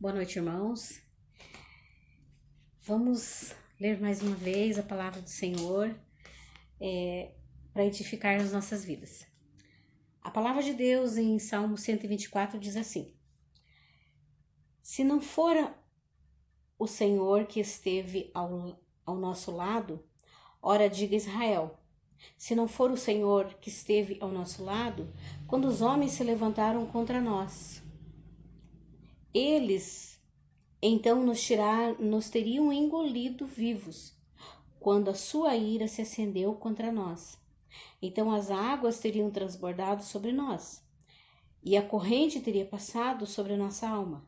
Boa noite, irmãos. Vamos ler mais uma vez a palavra do Senhor para edificar as nossas vidas. A palavra de Deus em Salmo 124 diz assim: Se não fora o Senhor que esteve ao nosso lado, ora diga Israel, se não for o Senhor que esteve ao nosso lado, quando os homens se levantaram contra nós, eles então nos teriam engolido vivos, quando a sua ira se acendeu contra nós. Então as águas teriam transbordado sobre nós, e a corrente teria passado sobre a nossa alma.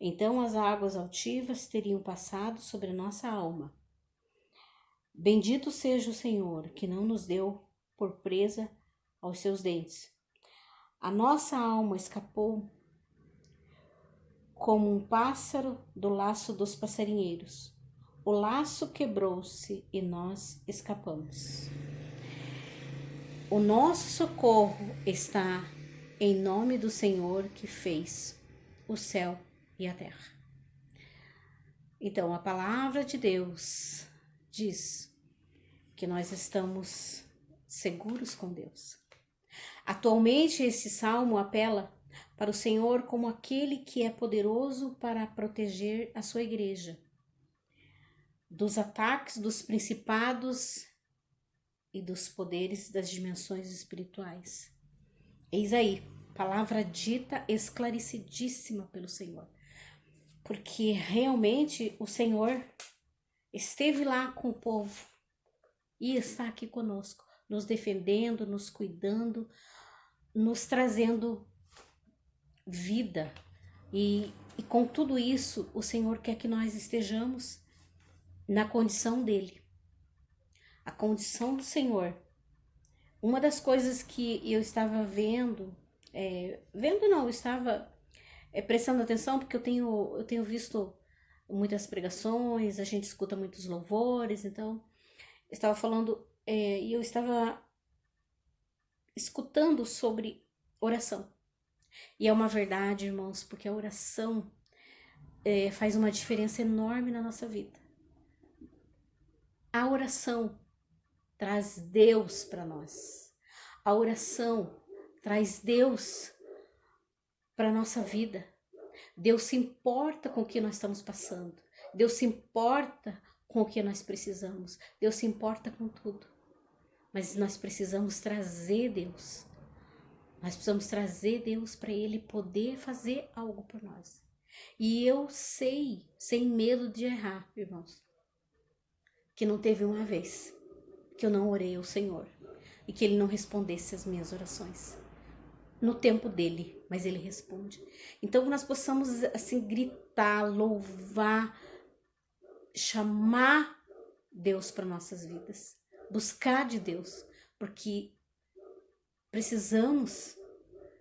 Então as águas altivas teriam passado sobre a nossa alma. Bendito seja o Senhor, que não nos deu por presa aos seus dentes. A nossa alma escapou como um pássaro do laço dos passarinheiros. O laço quebrou-se e nós escapamos. O nosso socorro está em nome do Senhor que fez o céu e a terra. Então, a palavra de Deus diz que nós estamos seguros com Deus. Atualmente, esse salmo apela para o Senhor como aquele que é poderoso para proteger a sua igreja dos ataques dos principados e dos poderes das dimensões espirituais. Eis aí, palavra dita esclarecidíssima pelo Senhor, porque realmente o Senhor esteve lá com o povo e está aqui conosco, nos defendendo, nos cuidando, nos trazendo vida. E com tudo isso, o Senhor quer que nós estejamos na condição dele. A condição do Senhor. Uma das coisas que eu estava estava prestando atenção, porque eu tenho visto muitas pregações, a gente escuta muitos louvores, então eu estava falando e eu estava escutando sobre oração. E é uma verdade, irmãos, porque a oração faz uma diferença enorme na nossa vida. A oração traz Deus para nós. A oração traz Deus para a nossa vida. Deus se importa com o que nós estamos passando. Deus se importa com o que nós precisamos. Deus se importa com tudo. Mas nós precisamos trazer Deus. Nós precisamos trazer Deus para Ele poder fazer algo por nós. E eu sei, sem medo de errar, irmãos, que não teve uma vez que eu não orei ao Senhor e que Ele não respondesse as minhas orações. No tempo dele, mas Ele responde. Então, que nós possamos assim gritar, louvar, chamar Deus para nossas vidas, buscar de Deus, porque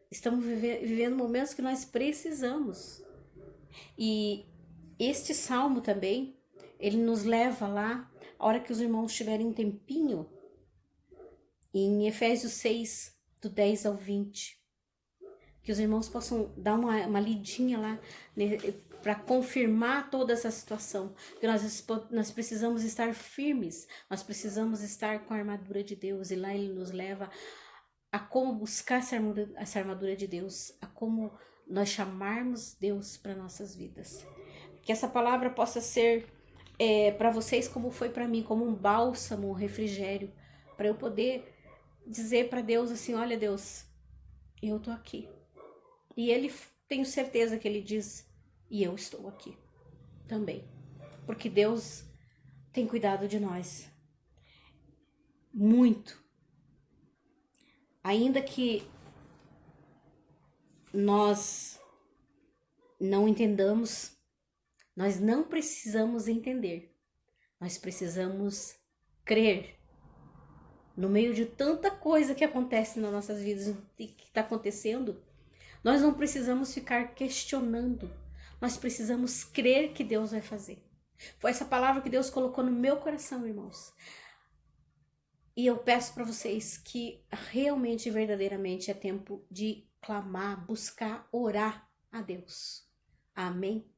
estamos vivendo momentos que nós precisamos. E este salmo também, ele nos leva lá, a hora que os irmãos tiverem um tempinho, em Efésios 6, do 10 ao 20, que os irmãos possam dar uma lidinha lá, né, para confirmar toda essa situação, que nós precisamos estar firmes, nós precisamos estar com a armadura de Deus, e lá Ele nos leva a como buscar essa armadura de Deus, a como nós chamarmos Deus para nossas vidas. Que essa palavra possa ser para vocês como foi para mim, como um bálsamo, um refrigério, para eu poder dizer para Deus assim: olha, Deus, eu tô aqui. E Ele, tenho certeza que Ele diz: e eu estou aqui também. Porque Deus tem cuidado de nós muito. Ainda que nós não entendamos, nós não precisamos entender. Nós precisamos crer. No meio de tanta coisa que acontece nas nossas vidas e que está acontecendo, nós não precisamos ficar questionando. Nós precisamos crer que Deus vai fazer. Foi essa palavra que Deus colocou no meu coração, irmãos. E eu peço para vocês que realmente, verdadeiramente é tempo de clamar, buscar, orar a Deus. Amém.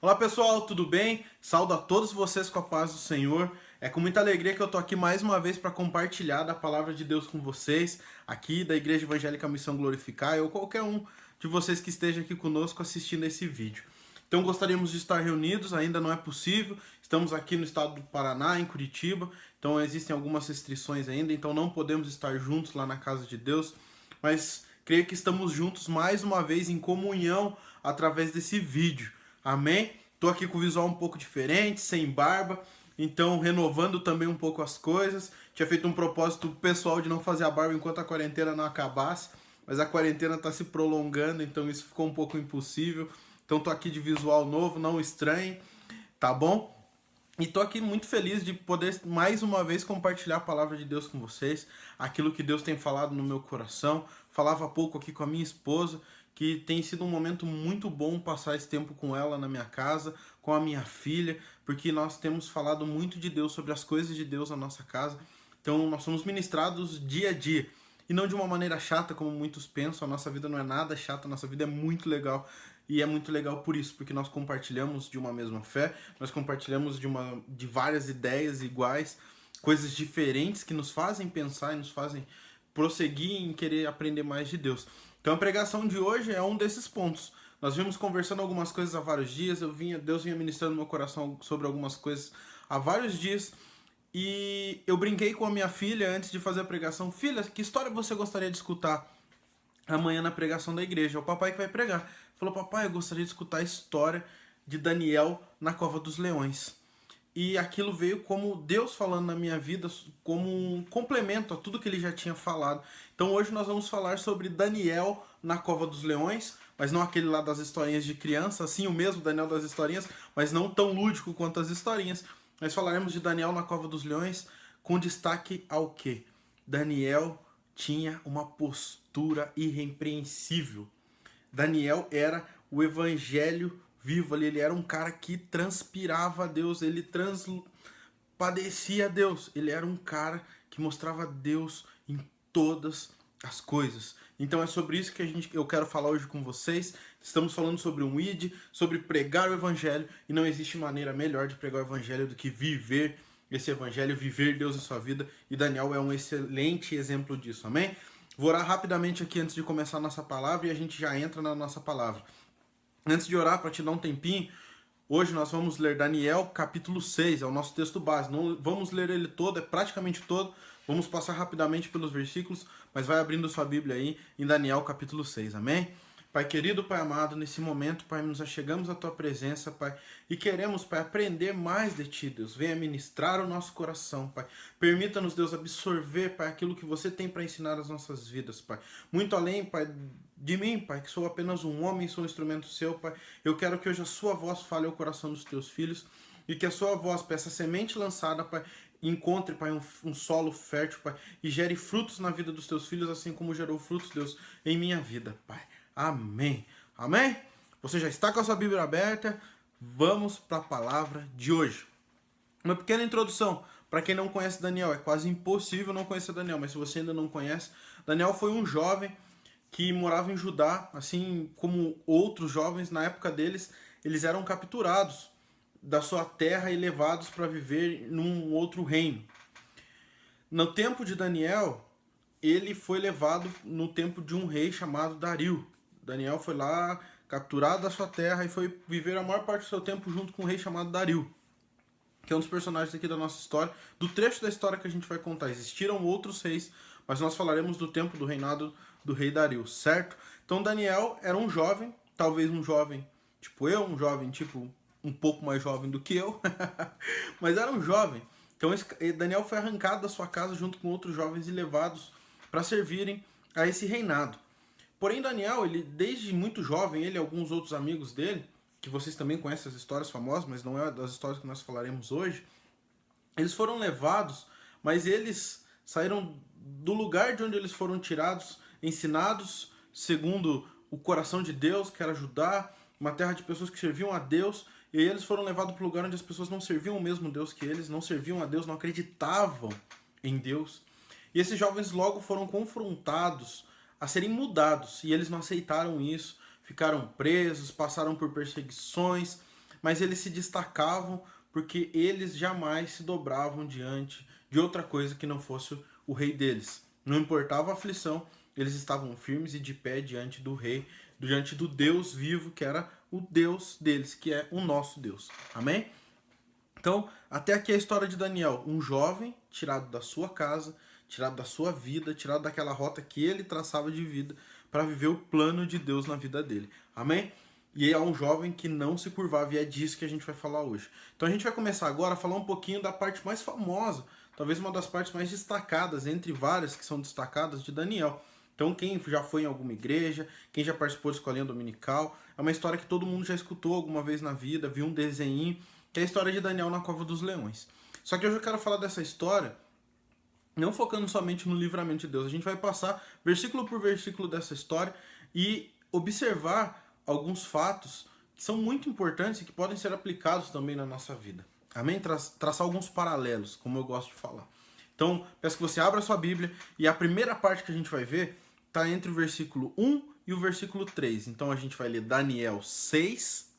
Olá pessoal, tudo bem? Saúdo a todos vocês com a paz do Senhor. É com muita alegria que eu tô aqui mais uma vez para compartilhar da palavra de Deus com vocês, aqui da Igreja Evangélica Missão Glorificar, ou qualquer um de vocês que esteja aqui conosco assistindo esse vídeo. Então gostaríamos de estar reunidos, ainda não é possível. Estamos aqui no estado do Paraná, em Curitiba, então existem algumas restrições ainda, então não podemos estar juntos lá na casa de Deus, mas creio que estamos juntos mais uma vez em comunhão através desse vídeo. Amém? Tô aqui com o visual um pouco diferente, sem barba, então renovando também um pouco as coisas. Tinha feito um propósito pessoal de não fazer a barba enquanto a quarentena não acabasse, mas a quarentena tá se prolongando, então isso ficou um pouco impossível. Então tô aqui de visual novo, não estranhe, tá bom? E tô aqui muito feliz de poder mais uma vez compartilhar a palavra de Deus com vocês, aquilo que Deus tem falado no meu coração. Falava há pouco aqui com a minha esposa, que tem sido um momento muito bom passar esse tempo com ela na minha casa, com a minha filha, porque nós temos falado muito de Deus, sobre as coisas de Deus na nossa casa. Então nós somos ministrados dia a dia. E não de uma maneira chata, como muitos pensam. A nossa vida não é nada chata, a nossa vida é muito legal. E é muito legal por isso, porque nós compartilhamos de uma mesma fé, nós compartilhamos de várias ideias iguais, coisas diferentes que nos fazem pensar e nos fazem prosseguir em querer aprender mais de Deus. Então a pregação de hoje é um desses pontos. Nós vimos conversando algumas coisas há vários dias, Deus vinha ministrando no meu coração sobre algumas coisas há vários dias, e eu brinquei com a minha filha antes de fazer a pregação. Filha, que história você gostaria de escutar amanhã na pregação da igreja? É o papai que vai pregar. Falou, papai, eu gostaria de escutar a história de Daniel na cova dos leões. E aquilo veio como Deus falando na minha vida, como um complemento a tudo que ele já tinha falado. Então hoje nós vamos falar sobre Daniel na cova dos leões, mas não aquele lá das historinhas de criança, assim o mesmo Daniel das historinhas, mas não tão lúdico quanto as historinhas. Nós falaremos de Daniel na cova dos leões com destaque ao quê? Daniel tinha uma postura irrepreensível. Daniel era o evangelho vivo ali, ele era um cara que transpirava a Deus, ele transpadecia a Deus, ele era um cara que mostrava Deus em todas as coisas. Então é sobre isso que eu quero falar hoje com vocês. Estamos falando sobre um ID, sobre pregar o evangelho, e não existe maneira melhor de pregar o evangelho do que viver esse evangelho, viver Deus em sua vida, e Daniel é um excelente exemplo disso, amém? Vou orar rapidamente aqui antes de começar a nossa palavra e a gente já entra na nossa palavra. Antes de orar, para te dar um tempinho, hoje nós vamos ler Daniel capítulo 6, é o nosso texto base. Não vamos ler ele todo, é praticamente todo. Vamos passar rapidamente pelos versículos, mas vai abrindo sua Bíblia aí em Daniel capítulo 6, amém? Pai querido, Pai amado, nesse momento, Pai, nos achegamos à Tua presença, Pai, e queremos, Pai, aprender mais de Ti, Deus. Venha ministrar o nosso coração, Pai. Permita-nos, Deus, absorver, Pai, aquilo que Você tem para ensinar às nossas vidas, Pai. Muito além, Pai, de mim, Pai, que sou apenas um homem, sou um instrumento Seu, Pai. Eu quero que hoje a Sua voz fale ao coração dos Teus filhos e que a Sua voz, Pai, essa semente lançada, Pai, encontre, Pai, um solo fértil, Pai, e gere frutos na vida dos Teus filhos, assim como gerou frutos, Deus, em minha vida, Pai. Amém. Amém? Você já está com a sua Bíblia aberta? Vamos para a palavra de hoje. Uma pequena introdução. Para quem não conhece Daniel, é quase impossível não conhecer Daniel, mas se você ainda não conhece, Daniel foi um jovem que morava em Judá, assim como outros jovens na época deles, eles eram capturados da sua terra e levados para viver num outro reino. No tempo de Daniel, ele foi levado no tempo de um rei chamado Dario. Daniel foi lá, capturado da sua terra, e foi viver a maior parte do seu tempo junto com um rei chamado Dario, que é um dos personagens aqui da nossa história, do trecho da história que a gente vai contar. Existiram outros reis, mas nós falaremos do tempo do reinado do rei Dario, certo? Então Daniel era um jovem, talvez um jovem tipo eu, um jovem tipo um pouco mais jovem do que eu, mas era um jovem. Então Daniel foi arrancado da sua casa junto com outros jovens e levados para servirem a esse reinado. Porém, Daniel, ele desde muito jovem, ele e alguns outros amigos dele, que vocês também conhecem as histórias famosas, mas não é das histórias que nós falaremos hoje, eles foram levados, mas eles saíram do lugar de onde eles foram tirados, ensinados segundo o coração de Deus, que era Judá, uma terra de pessoas que serviam a Deus, e aí eles foram levados para o lugar onde as pessoas não serviam o mesmo Deus que eles, não serviam a Deus, não acreditavam em Deus. E esses jovens logo foram confrontados a serem mudados, e eles não aceitaram isso, ficaram presos, passaram por perseguições, mas eles se destacavam porque eles jamais se dobravam diante de outra coisa que não fosse o rei deles. Não importava a aflição, eles estavam firmes e de pé diante do rei, diante do Deus vivo, que era o Deus deles, que é o nosso Deus. Amém? Então, até aqui a história de Daniel, um jovem tirado da sua casa, tirado da sua vida, tirado daquela rota que ele traçava de vida para viver o plano de Deus na vida dele. Amém? E é um jovem que não se curvava, e é disso que a gente vai falar hoje. Então a gente vai começar agora a falar um pouquinho da parte mais famosa, talvez uma das partes mais destacadas, entre várias que são destacadas, de Daniel. Então quem já foi em alguma igreja, quem já participou de escolinha dominical, é uma história que todo mundo já escutou alguma vez na vida, viu um desenho, que é a história de Daniel na Cova dos Leões. Só que hoje eu quero falar dessa história não focando somente no livramento de Deus. A gente vai passar versículo por versículo dessa história e observar alguns fatos que são muito importantes e que podem ser aplicados também na nossa vida. Amém? Traçar alguns paralelos, como eu gosto de falar. Então, peço que você abra a sua Bíblia e a primeira parte que a gente vai ver está entre o versículo 1 e o versículo 3. Então a gente vai ler Daniel 6,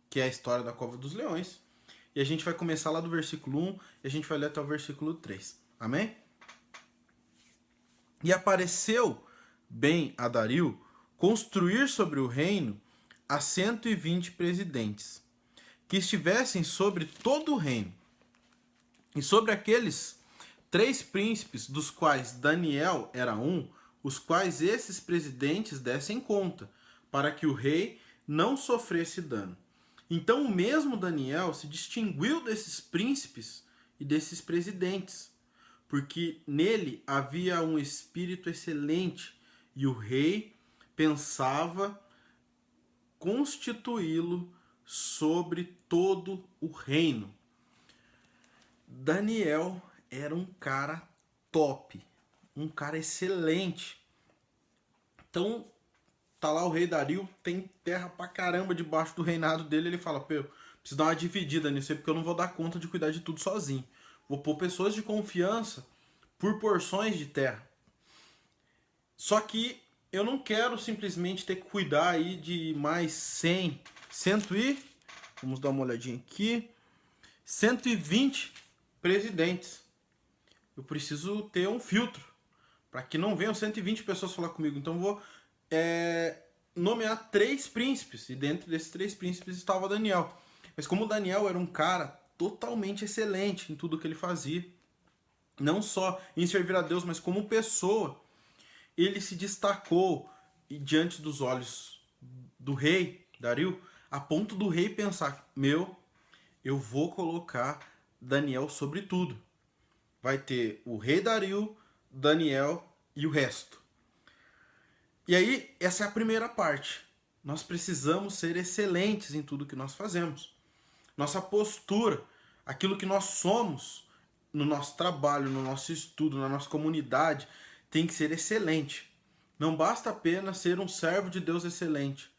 que é a história da Cova dos Leões, e a gente vai começar lá do versículo 1 e a gente vai ler até o versículo 3. Amém? E apareceu bem a Dario construir sobre o reino a 120 presidentes, que estivessem sobre todo o reino, e sobre aqueles 3 príncipes, dos quais Daniel era um, os quais esses presidentes dessem conta, para que o rei não sofresse dano. Então o mesmo Daniel se distinguiu desses príncipes e desses presidentes, porque nele havia um espírito excelente, e o rei pensava constituí-lo sobre todo o reino. Daniel era um cara top, um cara excelente. Então, tá lá o rei Dario, tem terra pra caramba debaixo do reinado dele, ele fala, pô, preciso dar uma dividida nisso aí, porque eu não vou dar conta de cuidar de tudo sozinho. Vou pôr pessoas de confiança por porções de terra. Só que eu não quero simplesmente ter que cuidar aí de mais 100, vamos dar uma olhadinha aqui, 120 presidentes. Eu preciso ter um filtro, para que não venham 120 pessoas falar comigo. Então eu vou nomear 3 príncipes, e dentro desses 3 príncipes estava Daniel. Mas como Daniel era um cara totalmente excelente em tudo que ele fazia, não só em servir a Deus, mas como pessoa, ele se destacou diante dos olhos do rei Dario, a ponto do rei pensar, eu vou colocar Daniel sobre tudo. Vai ter o rei Dario, Daniel e o resto. E aí, essa é a primeira parte. Nós precisamos ser excelentes em tudo que nós fazemos. Nossa postura, aquilo que nós somos no nosso trabalho, no nosso estudo, na nossa comunidade, tem que ser excelente. Não basta apenas ser um servo de Deus excelente.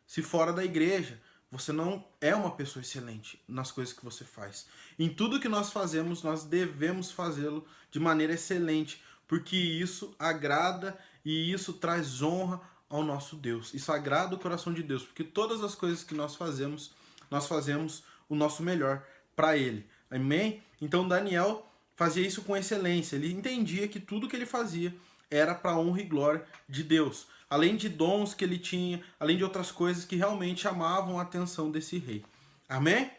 Se fora da igreja, você não é uma pessoa excelente nas coisas que você faz. Em tudo que nós fazemos, nós devemos fazê-lo de maneira excelente, porque isso agrada e isso traz honra ao nosso Deus. Isso agrada o coração de Deus, porque todas as coisas que nós fazemos o nosso melhor para Ele. Amém? Então Daniel fazia isso com excelência. Ele entendia que tudo que ele fazia era para a honra e glória de Deus. Além de dons que ele tinha, além de outras coisas que realmente chamavam a atenção desse rei. Amém?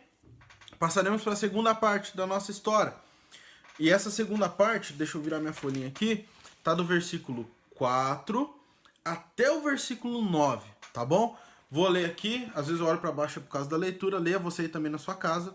Passaremos para a segunda parte da nossa história. E essa segunda parte, deixa eu virar minha folhinha aqui, tá do versículo 4 até o versículo 9, tá bom? Vou ler aqui, às vezes eu olho para baixo por causa da leitura, leia você aí também na sua casa.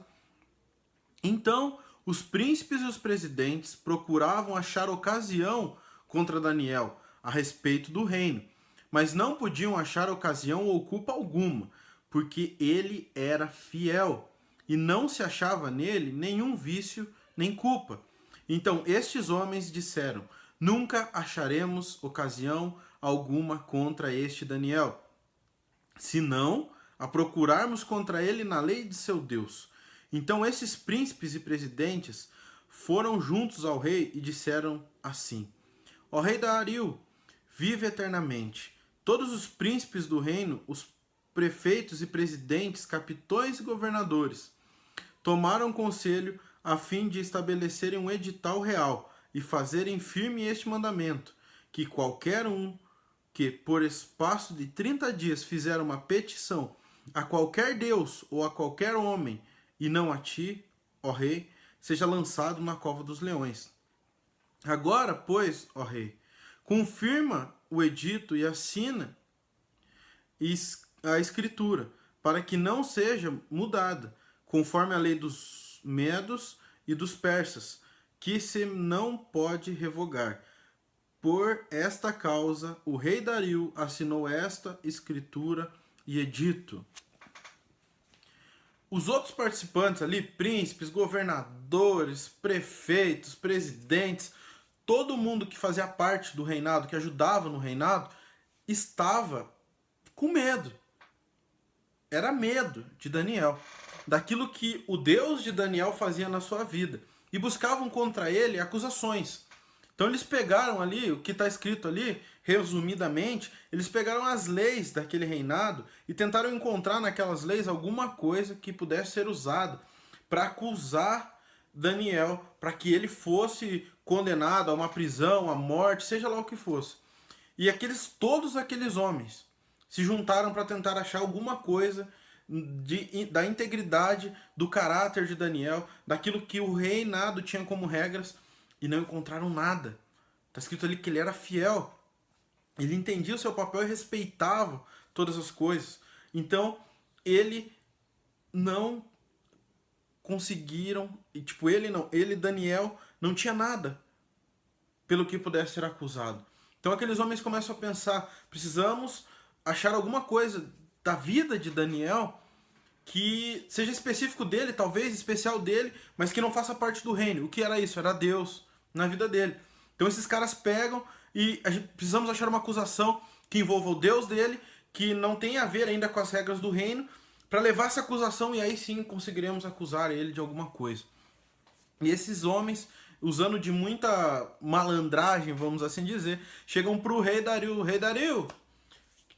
Então, os príncipes e os presidentes procuravam achar ocasião contra Daniel a respeito do reino, mas não podiam achar ocasião ou culpa alguma, porque ele era fiel e não se achava nele nenhum vício nem culpa. Então estes homens disseram, nunca acharemos ocasião alguma contra este Daniel, senão a procurarmos contra ele na lei de seu Deus. Então esses príncipes e presidentes foram juntos ao rei e disseram assim, ó rei Dario, vive eternamente. Todos os príncipes do reino, os prefeitos e presidentes, capitões e governadores tomaram conselho a fim de estabelecerem um edital real e fazerem firme este mandamento, que qualquer um que, por espaço de 30 dias, fizer uma petição a qualquer Deus ou a qualquer homem, e não a ti, ó rei, seja lançado na cova dos leões. Agora, pois, ó rei, confirma o edito e assina a escritura, para que não seja mudada, conforme a lei dos medos e dos persas, que se não pode revogar. Por esta causa, o rei Dario assinou esta escritura e edito. Os outros participantes ali, príncipes, governadores, prefeitos, presidentes, todo mundo que fazia parte do reinado, que ajudava no reinado, estava com medo. Era medo de Daniel, daquilo que o Deus de Daniel fazia na sua vida, e buscavam contra ele acusações. Então eles pegaram ali, o que está escrito ali, resumidamente, eles pegaram as leis daquele reinado e tentaram encontrar naquelas leis alguma coisa que pudesse ser usada para acusar Daniel, para que ele fosse condenado a uma prisão, à morte, seja lá o que fosse. E todos aqueles homens se juntaram para tentar achar alguma coisa da integridade, do caráter de Daniel, daquilo que o reinado tinha como regras, e não encontraram nada. Está escrito ali que ele era fiel. Ele entendia o seu papel e respeitava todas as coisas. Então, ele não conseguiram, ele, Daniel, não tinha nada pelo que pudesse ser acusado. Então aqueles homens começam a pensar, precisamos achar alguma coisa da vida de Daniel que seja específico dele, talvez especial dele, mas que não faça parte do reino. O que era isso? Era Deus na vida dele. Então esses caras pegam e precisamos achar uma acusação que envolva o Deus dele, que não tem a ver ainda com as regras do reino, para levar essa acusação e aí sim conseguiremos acusar ele de alguma coisa. E esses homens, usando de muita malandragem, vamos assim dizer, chegam pro rei Dario. Rei Dario, o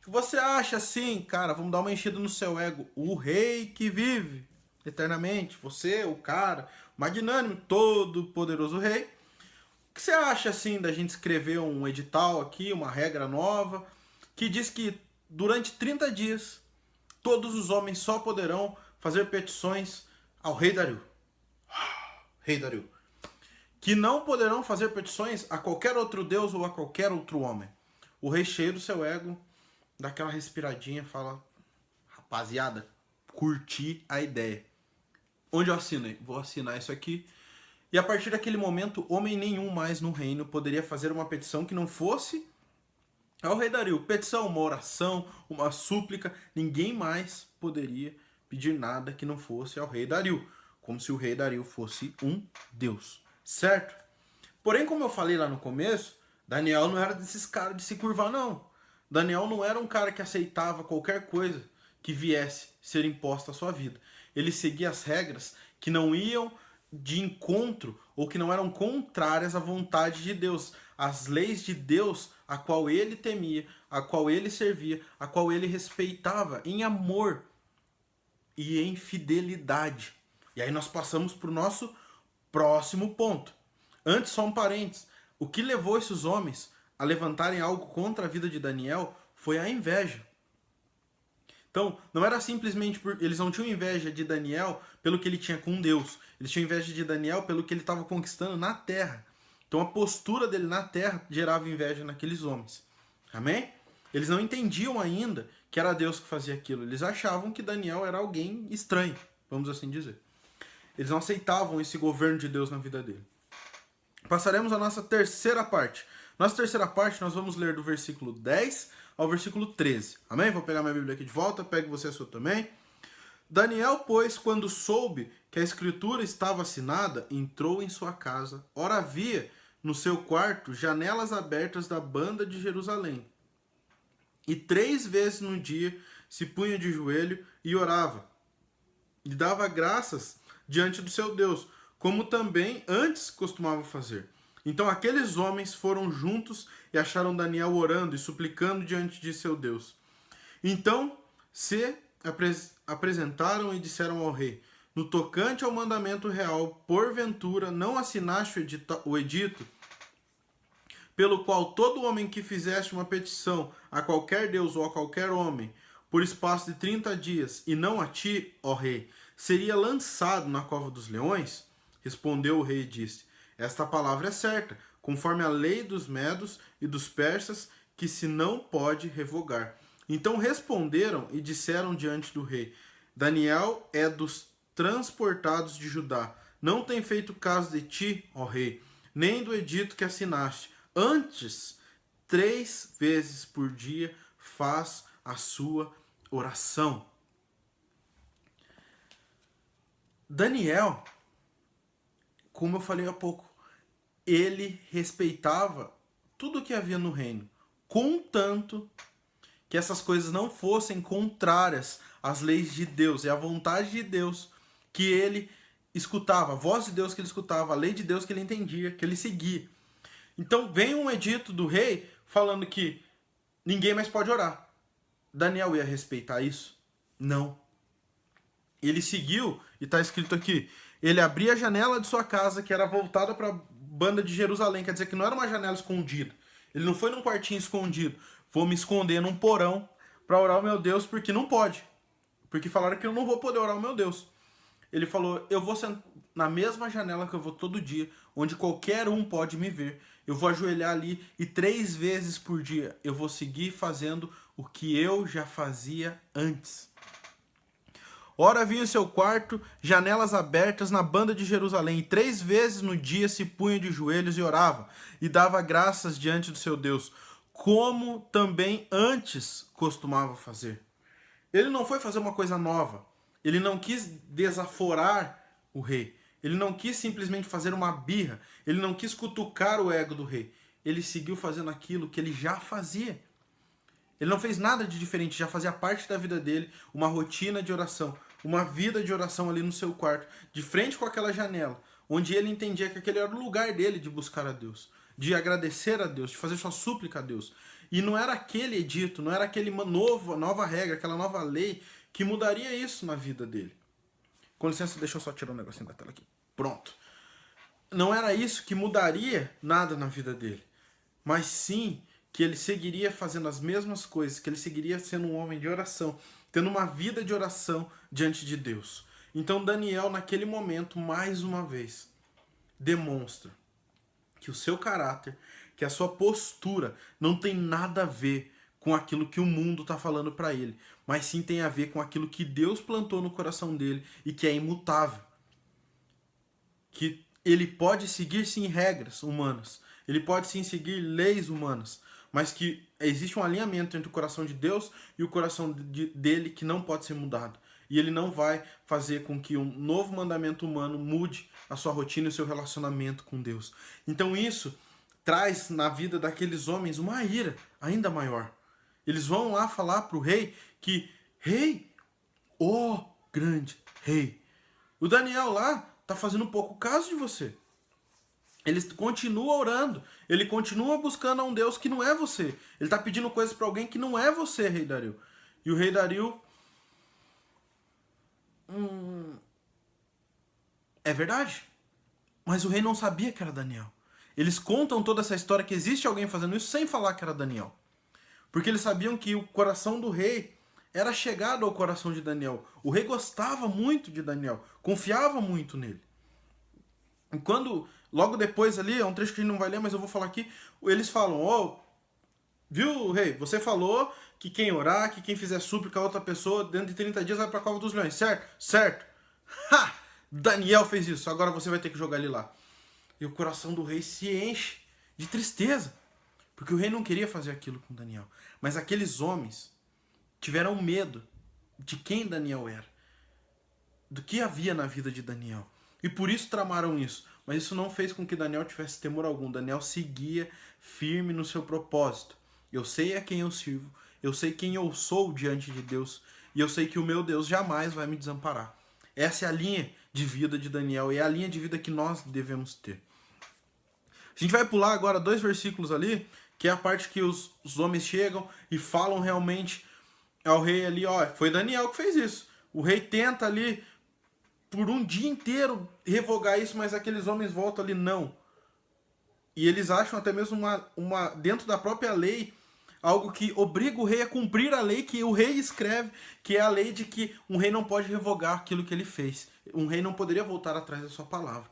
que você acha assim? Cara, vamos dar uma enchida no seu ego. O rei que vive eternamente, você, o cara, magnânimo, todo poderoso rei. O que você acha assim da gente escrever um edital aqui, uma regra nova, que diz que durante 30 dias todos os homens só poderão fazer petições ao rei Dario. Rei Dario. Que não poderão fazer petições a qualquer outro deus ou a qualquer outro homem. O rei, cheio do seu ego, dá aquela respiradinha, fala: rapaziada, curti a ideia. Onde eu assinei? Vou assinar isso aqui. E a partir daquele momento, homem nenhum mais no reino poderia fazer uma petição que não fosse ao rei Dario. Petição, uma oração, uma súplica. Ninguém mais poderia pedir nada que não fosse ao rei Dario. Como se o rei Dario fosse um deus. Certo? Porém, como eu falei lá no começo, Daniel não era desses caras de se curvar, não. Daniel não era um cara que aceitava qualquer coisa que viesse ser imposta à sua vida. Ele seguia as regras que não iam de encontro ou que não eram contrárias à vontade de Deus, as leis de Deus a qual ele temia, a qual ele servia, a qual ele respeitava em amor e em fidelidade. E aí nós passamos para o nosso próximo ponto. Antes, só um parênteses. O que levou esses homens a levantarem algo contra a vida de Daniel foi a inveja. Então, não era simplesmente eles não tinham inveja de Daniel pelo que ele tinha com Deus. Eles tinham inveja de Daniel pelo que ele estava conquistando na terra. Então, a postura dele na terra gerava inveja naqueles homens. Amém? Eles não entendiam ainda que era Deus que fazia aquilo. Eles achavam que Daniel era alguém estranho, vamos assim dizer. Eles não aceitavam esse governo de Deus na vida dele. Passaremos à nossa terceira parte. Nossa terceira parte, nós vamos ler do versículo 10 ao versículo 13. Amém? Vou pegar minha Bíblia aqui de volta, pegue você a sua também. Daniel, pois, quando soube que a escritura estava assinada, entrou em sua casa. Ora, havia no seu quarto janelas abertas da banda de Jerusalém. E 3 vezes no dia se punha de joelho e orava. E dava graças diante do seu Deus, como também antes costumava fazer. Então aqueles homens foram juntos e acharam Daniel orando e suplicando diante de seu Deus. Então se apresentaram e disseram ao rei: no tocante ao mandamento real, porventura não assinaste o edito, pelo qual todo homem que fizesse uma petição a qualquer deus ou a qualquer homem, por espaço de 30 dias, e não a ti, ó rei, seria lançado na cova dos leões? Respondeu o rei e disse: esta palavra é certa, conforme a lei dos medos e dos persas, que se não pode revogar. Então responderam e disseram diante do rei: Daniel é dos transportados de Judá. Não tem feito caso de ti, ó rei, nem do edito que assinaste. Antes, 3 vezes por dia faz a sua oração. Daniel, como eu falei há pouco, ele respeitava tudo o que havia no reino, contanto que essas coisas não fossem contrárias às leis de Deus e à vontade de Deus que ele escutava, a voz de Deus que ele escutava, a lei de Deus que ele entendia, que ele seguia. Então vem um edito do rei falando que ninguém mais pode orar. Daniel ia respeitar isso? Não. Ele seguiu, e está escrito aqui, ele abria a janela de sua casa, que era voltada para a banda de Jerusalém, quer dizer que não era uma janela escondida. Ele não foi num quartinho escondido. Vou me esconder num porão para orar ao meu Deus, porque não pode. Porque falaram que eu não vou poder orar ao meu Deus. Ele falou: eu vou sentar na mesma janela que eu vou todo dia, onde qualquer um pode me ver. Eu vou ajoelhar ali e 3 vezes por dia eu vou seguir fazendo o que eu já fazia antes. Ora vinha em seu quarto, janelas abertas na banda de Jerusalém, e 3 vezes no dia se punha de joelhos e orava, e dava graças diante do seu Deus, como também antes costumava fazer. Ele não foi fazer uma coisa nova. Ele não quis desaforar o rei. Ele não quis simplesmente fazer uma birra. Ele não quis cutucar o ego do rei. Ele seguiu fazendo aquilo que ele já fazia. Ele não fez nada de diferente, já fazia parte da vida dele, uma rotina de oração, uma vida de oração ali no seu quarto, de frente com aquela janela, onde ele entendia que aquele era o lugar dele de buscar a Deus, de agradecer a Deus, de fazer sua súplica a Deus. E não era aquele edito, não era aquele nova regra, aquela nova lei que mudaria isso na vida dele. Com licença, deixa eu só tirar um negocinho da tela aqui. Pronto. Não era isso que mudaria nada na vida dele, mas sim que ele seguiria fazendo as mesmas coisas, que ele seguiria sendo um homem de oração, tendo uma vida de oração diante de Deus. Então Daniel, naquele momento, mais uma vez, demonstra que o seu caráter, que a sua postura não tem nada a ver com aquilo que o mundo está falando para ele, mas sim tem a ver com aquilo que Deus plantou no coração dele e que é imutável. Que ele pode seguir sim regras humanas, ele pode sim seguir leis humanas, mas que existe um alinhamento entre o coração de Deus e o coração dele que não pode ser mudado. E ele não vai fazer com que um novo mandamento humano mude a sua rotina e o seu relacionamento com Deus. Então isso traz na vida daqueles homens uma ira ainda maior. Eles vão lá falar para o rei que: rei, ó grande rei, o Daniel lá está fazendo pouco caso de você. Ele continua orando, ele continua buscando a um Deus que não é você. Ele está pedindo coisas para alguém que não é você, rei Dario. E o rei Dario... É verdade. Mas o rei não sabia que era Daniel. Eles contam toda essa história que existe alguém fazendo isso sem falar que era Daniel. Porque eles sabiam que o coração do rei era chegado ao coração de Daniel. O rei gostava muito de Daniel, confiava muito nele. E quando, logo depois ali, é um trecho que a gente não vai ler, mas eu vou falar aqui, eles falam: viu, rei, você falou que quem orar, que quem fizer súplica a outra pessoa, dentro de 30 dias vai para a cova dos leões, certo? Certo. Ha! Daniel fez isso, agora você vai ter que jogar ele lá. E o coração do rei se enche de tristeza, porque o rei não queria fazer aquilo com Daniel. Mas aqueles homens tiveram medo de quem Daniel era, do que havia na vida de Daniel. E por isso tramaram isso. Mas isso não fez com que Daniel tivesse temor algum. Daniel seguia firme no seu propósito. Eu sei a quem eu sirvo, eu sei quem eu sou diante de Deus, e eu sei que o meu Deus jamais vai me desamparar. Essa é a linha de vida de Daniel, e é a linha de vida que nós devemos ter. A gente vai pular agora 2 versículos ali, que é a parte que os homens chegam e falam realmente ao rei ali, ó, foi Daniel que fez isso. O rei tenta ali por um dia inteiro revogar isso, mas aqueles homens voltam ali, não. E eles acham até mesmo dentro da própria lei, algo que obriga o rei a cumprir a lei que o rei escreve, que é a lei de que um rei não pode revogar aquilo que ele fez. Um rei não poderia voltar atrás da sua palavra.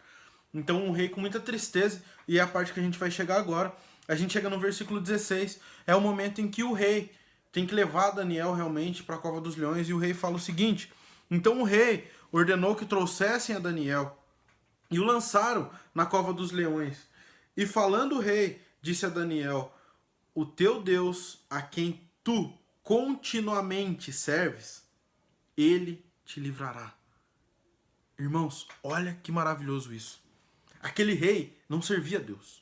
Então um rei com muita tristeza, e é a parte que a gente vai chegar agora, a gente chega no versículo 16, é o momento em que o rei tem que levar Daniel realmente para a cova dos leões, e o rei fala o seguinte: então o rei ordenou que trouxessem a Daniel e o lançaram na cova dos leões. E falando o rei, disse a Daniel: o teu Deus, a quem tu continuamente serves, ele te livrará. Irmãos, olha que maravilhoso isso. Aquele rei não servia a Deus.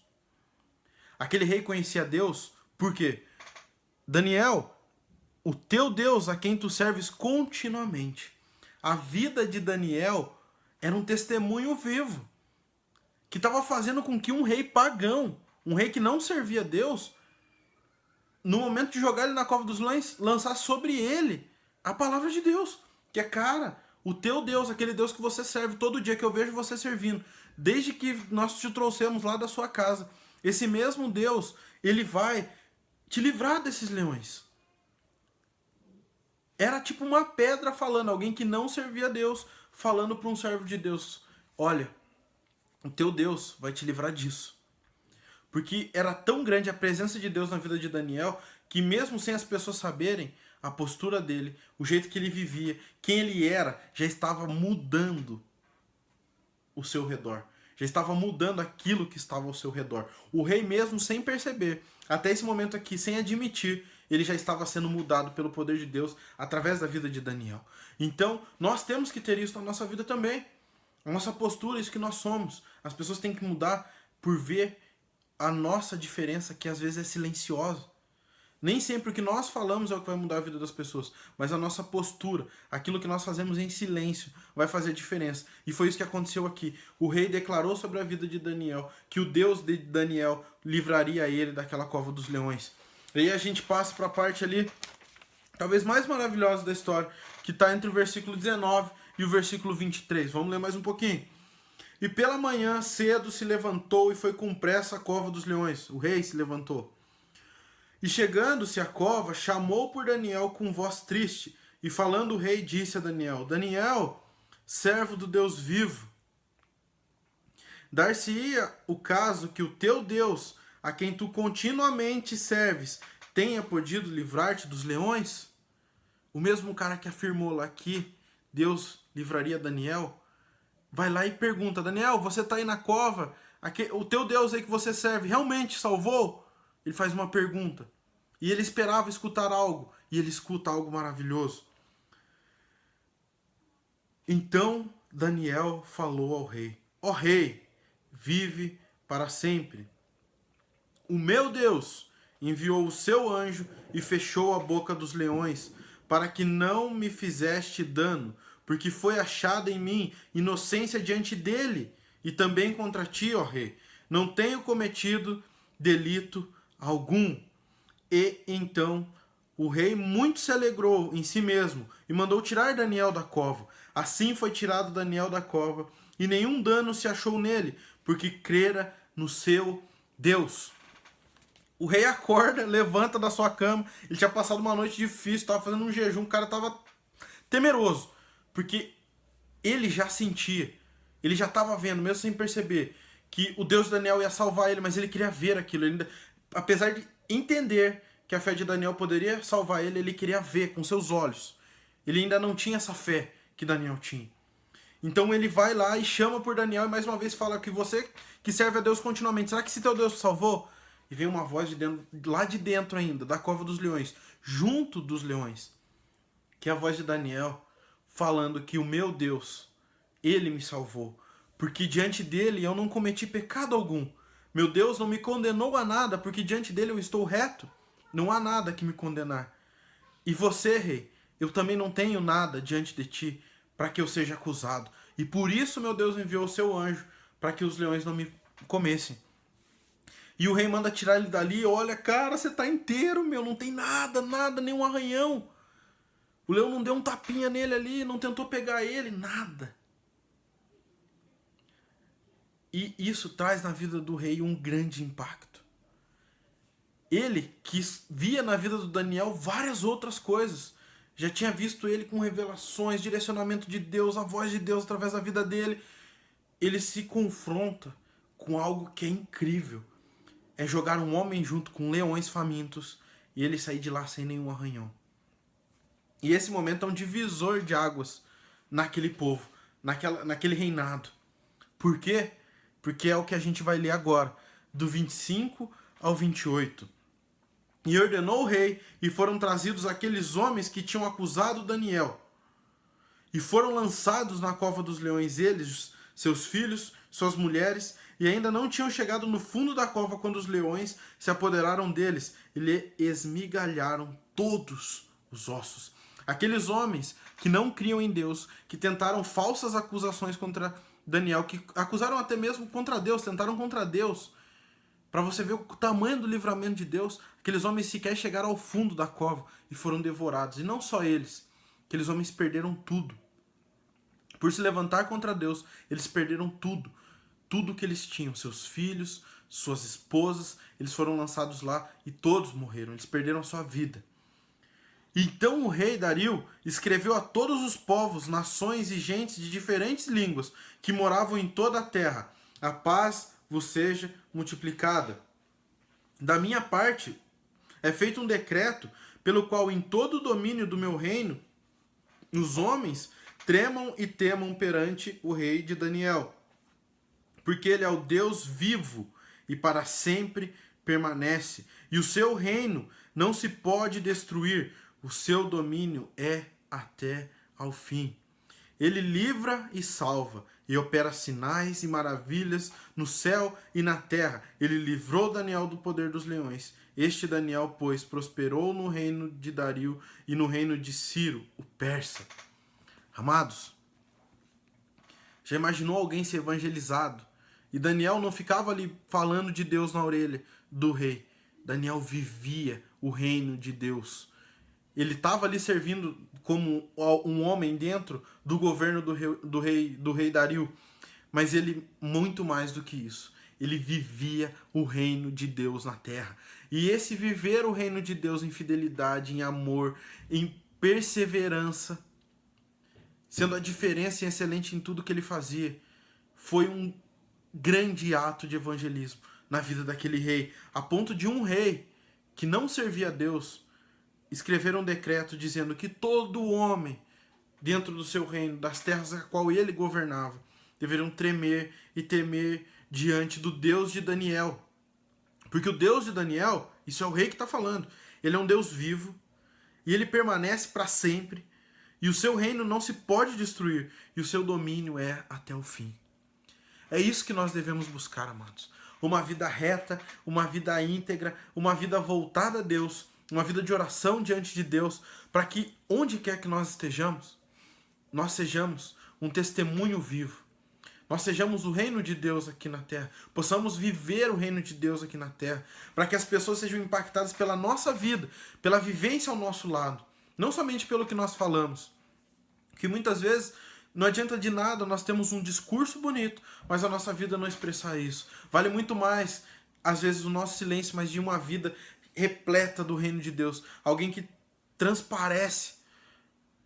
Aquele rei conhecia a Deus porque Daniel, o teu Deus, a quem tu serves continuamente. A vida de Daniel era um testemunho vivo que estava fazendo com que um rei pagão, um rei que não servia a Deus, no momento de jogar ele na cova dos leões, lançar sobre ele a palavra de Deus. Que é, cara, o teu Deus, aquele Deus que você serve todo dia, que eu vejo você servindo, desde que nós te trouxemos lá da sua casa, esse mesmo Deus, ele vai te livrar desses leões. Era tipo uma pedra falando, alguém que não servia a Deus, falando para um servo de Deus: olha, o teu Deus vai te livrar disso. Porque era tão grande a presença de Deus na vida de Daniel, que mesmo sem as pessoas saberem, a postura dele, o jeito que ele vivia, quem ele era, já estava mudando o seu redor. Já estava mudando aquilo que estava ao seu redor. O rei mesmo, sem perceber, até esse momento aqui, sem admitir, ele já estava sendo mudado pelo poder de Deus através da vida de Daniel. Então, nós temos que ter isso na nossa vida também. A nossa postura, isso que nós somos. As pessoas têm que mudar por ver a nossa diferença, que às vezes é silenciosa. Nem sempre o que nós falamos é o que vai mudar a vida das pessoas, mas a nossa postura, aquilo que nós fazemos em silêncio, vai fazer diferença. E foi isso que aconteceu aqui. O rei declarou sobre a vida de Daniel, que o Deus de Daniel livraria ele daquela cova dos leões. E aí a gente passa para a parte ali, talvez mais maravilhosa da história, que está entre o versículo 19 e o versículo 23. Vamos ler mais um pouquinho. E pela manhã cedo se levantou e foi com pressa à cova dos leões. O rei se levantou. E chegando-se à cova, chamou por Daniel com voz triste. E falando o rei, disse a Daniel: Daniel, servo do Deus vivo, dar-se-ia o caso que o teu Deus, a quem tu continuamente serves, tenha podido livrar-te dos leões? O mesmo cara que afirmou lá que Deus livraria Daniel, vai lá e pergunta: Daniel, você está aí na cova? O teu Deus aí que você serve realmente salvou? Ele faz uma pergunta. E ele esperava escutar algo. E ele escuta algo maravilhoso. Então Daniel falou ao rei: ó rei, vive para sempre. O meu Deus enviou o seu anjo e fechou a boca dos leões, para que não me fizeste dano, porque foi achada em mim inocência diante dele, e também contra ti, ó rei. Não tenho cometido delito algum. E então o rei muito se alegrou em si mesmo e mandou tirar Daniel da cova. Assim foi tirado Daniel da cova, e nenhum dano se achou nele, porque crera no seu Deus. O rei acorda, levanta da sua cama, ele tinha passado uma noite difícil, estava fazendo um jejum, o cara estava temeroso, porque ele já sentia, ele já estava vendo, mesmo sem perceber, que o Deus de Daniel ia salvar ele, mas ele queria ver aquilo. Ele ainda, apesar de entender que a fé de Daniel poderia salvar ele, ele queria ver com seus olhos. Ele ainda não tinha essa fé que Daniel tinha. Então ele vai lá e chama por Daniel e mais uma vez fala: que você que serve a Deus continuamente, será que esse teu Deus te salvou? E vem uma voz de dentro, lá de dentro ainda, da cova dos leões, junto dos leões, que é a voz de Daniel, falando que o meu Deus, ele me salvou, porque diante dele eu não cometi pecado algum. Meu Deus não me condenou a nada, porque diante dele eu estou reto. Não há nada que me condenar. E você, rei, eu também não tenho nada diante de ti para que eu seja acusado. E por isso meu Deus enviou o seu anjo, para que os leões não me comessem. E o rei manda tirar ele dali. Olha, cara, você tá inteiro, meu, não tem nada, nenhum arranhão. O leão não deu um tapinha nele ali, não tentou pegar ele, nada. E isso traz na vida do rei um grande impacto. Ele que via na vida do Daniel várias outras coisas. Já tinha visto ele com revelações, direcionamento de Deus, a voz de Deus através da vida dele. Ele se confronta com algo que é incrível. É jogar um homem junto com leões famintos e ele sair de lá sem nenhum arranhão. E esse momento é um divisor de águas naquele povo, naquele reinado. Por quê? Porque é o que a gente vai ler agora, do 25 ao 28. E ordenou o rei, e foram trazidos aqueles homens que tinham acusado Daniel. E foram lançados na cova dos leões eles, seus filhos, suas mulheres, e ainda não tinham chegado no fundo da cova quando os leões se apoderaram deles e lhe esmigalharam todos os ossos. Aqueles homens que não criam em Deus, que tentaram falsas acusações contra Daniel, que acusaram até mesmo contra Deus, tentaram contra Deus. Para você ver o tamanho do livramento de Deus, aqueles homens sequer chegaram ao fundo da cova e foram devorados. E não só eles, aqueles homens perderam tudo. Por se levantar contra Deus, eles perderam tudo. Tudo que eles tinham, seus filhos, suas esposas, eles foram lançados lá e todos morreram, eles perderam a sua vida. Então o rei Dario escreveu a todos os povos, nações e gentes de diferentes línguas que moravam em toda a terra: a paz vos seja multiplicada. Da minha parte, é feito um decreto pelo qual em todo o domínio do meu reino, os homens tremam e temam perante o rei de Daniel, porque ele é o Deus vivo e para sempre permanece, e o seu reino não se pode destruir, o seu domínio é até ao fim. Ele livra e salva, e opera sinais e maravilhas no céu e na terra. Ele livrou Daniel do poder dos leões. Este Daniel, pois, prosperou no reino de Dario e no reino de Ciro, o persa. Amados, já imaginou alguém ser evangelizado? E Daniel não ficava ali falando de Deus na orelha do rei. Daniel vivia o reino de Deus. Ele estava ali servindo como um homem dentro do governo do rei Dario. Mas ele, muito mais do que isso, ele vivia o reino de Deus na terra. E esse viver o reino de Deus em fidelidade, em amor, em perseverança, sendo a diferença e excelente em tudo que ele fazia, foi um grande ato de evangelismo na vida daquele rei, a ponto de um rei que não servia a Deus escrever um decreto dizendo que todo homem dentro do seu reino, das terras a qual ele governava, deveriam tremer e temer diante do Deus de Daniel. Porque o Deus de Daniel, isso é o rei que está falando, ele é um Deus vivo e ele permanece para sempre, e o seu reino não se pode destruir, e o seu domínio é até o fim. É isso que nós devemos buscar, amados. Uma vida reta, uma vida íntegra, uma vida voltada a Deus, uma vida de oração diante de Deus, para que onde quer que nós estejamos, nós sejamos um testemunho vivo. Nós sejamos o reino de Deus aqui na terra, possamos viver o reino de Deus aqui na terra, para que as pessoas sejam impactadas pela nossa vida, pela vivência ao nosso lado, não somente pelo que nós falamos. Que muitas vezes não adianta de nada nós temos um discurso bonito, mas a nossa vida não expressar isso. Vale muito mais, às vezes, o nosso silêncio, mas de uma vida repleta do reino de Deus. Alguém que transparece,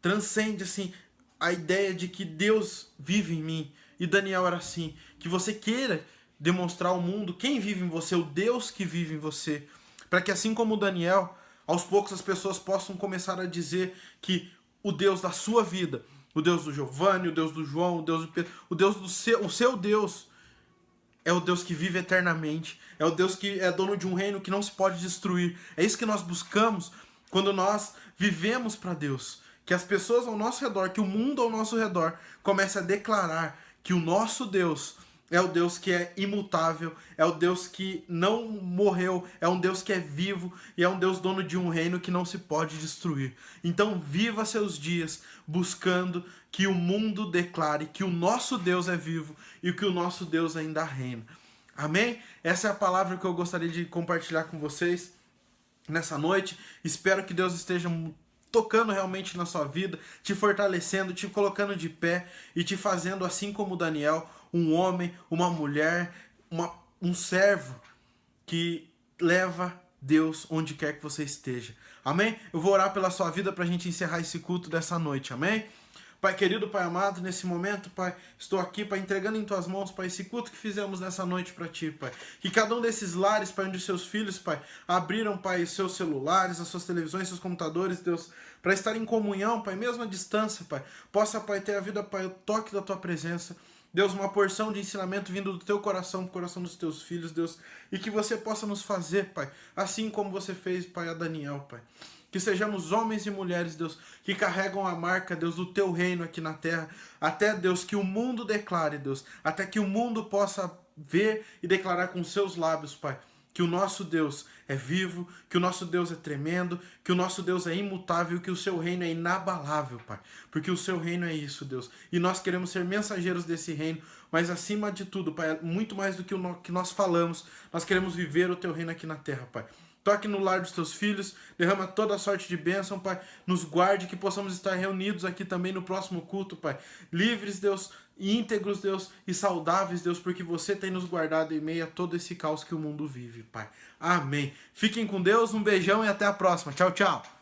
transcende assim a ideia de que Deus vive em mim. E Daniel era assim. Que você queira demonstrar ao mundo quem vive em você, o Deus que vive em você. Para que assim como Daniel, aos poucos as pessoas possam começar a dizer que o Deus da sua vida, o Deus do Giovanni, o Deus do João, o Deus do Pedro, o Deus do seu Deus é o Deus que vive eternamente, é o Deus que é dono de um reino que não se pode destruir. É isso que nós buscamos quando nós vivemos para Deus. Que as pessoas ao nosso redor, que o mundo ao nosso redor comece a declarar que o nosso Deus é o Deus que é imutável, é o Deus que não morreu, é um Deus que é vivo e é um Deus dono de um reino que não se pode destruir. Então viva seus dias buscando que o mundo declare que o nosso Deus é vivo e que o nosso Deus ainda reina. Amém? Essa é a palavra que eu gostaria de compartilhar com vocês nessa noite. Espero que Deus esteja tocando realmente na sua vida, te fortalecendo, te colocando de pé e te fazendo, assim como Daniel, um homem, uma mulher, um servo que leva Deus onde quer que você esteja. Amém? Eu vou orar pela sua vida para a gente encerrar esse culto dessa noite. Amém? Pai querido, Pai amado, nesse momento, Pai, estou aqui, Pai, entregando em Tuas mãos, Pai, esse culto que fizemos nessa noite para Ti, Pai. Que cada um desses lares, Pai, onde os seus filhos, Pai, abriram, Pai, os seus celulares, as suas televisões, seus computadores, Deus, para estar em comunhão, Pai, mesmo à distância, Pai, possa, Pai, ter a vida, Pai, o toque da Tua presença. Deus, uma porção de ensinamento vindo do Teu coração, do coração dos Teus filhos, Deus, e que você possa nos fazer, Pai, assim como você fez, Pai, a Daniel, Pai. Que sejamos homens e mulheres, Deus, que carregam a marca, Deus, do Teu reino aqui na terra, até, Deus, que o mundo declare, Deus, até que o mundo possa ver e declarar com seus lábios, Pai, que o nosso Deus é vivo, que o nosso Deus é tremendo, que o nosso Deus é imutável, que o Seu reino é inabalável, Pai, porque o Seu reino é isso, Deus, e nós queremos ser mensageiros desse reino, mas acima de tudo, Pai, muito mais do que o que nós falamos, nós queremos viver o Teu reino aqui na terra, Pai. Toque no lar dos Teus filhos, derrama toda a sorte de bênção, Pai. Nos guarde, que possamos estar reunidos aqui também no próximo culto, Pai. Livres, Deus, íntegros, Deus, e saudáveis, Deus, porque você tem nos guardado em meio a todo esse caos que o mundo vive, Pai. Amém. Fiquem com Deus, um beijão e até a próxima. Tchau, tchau.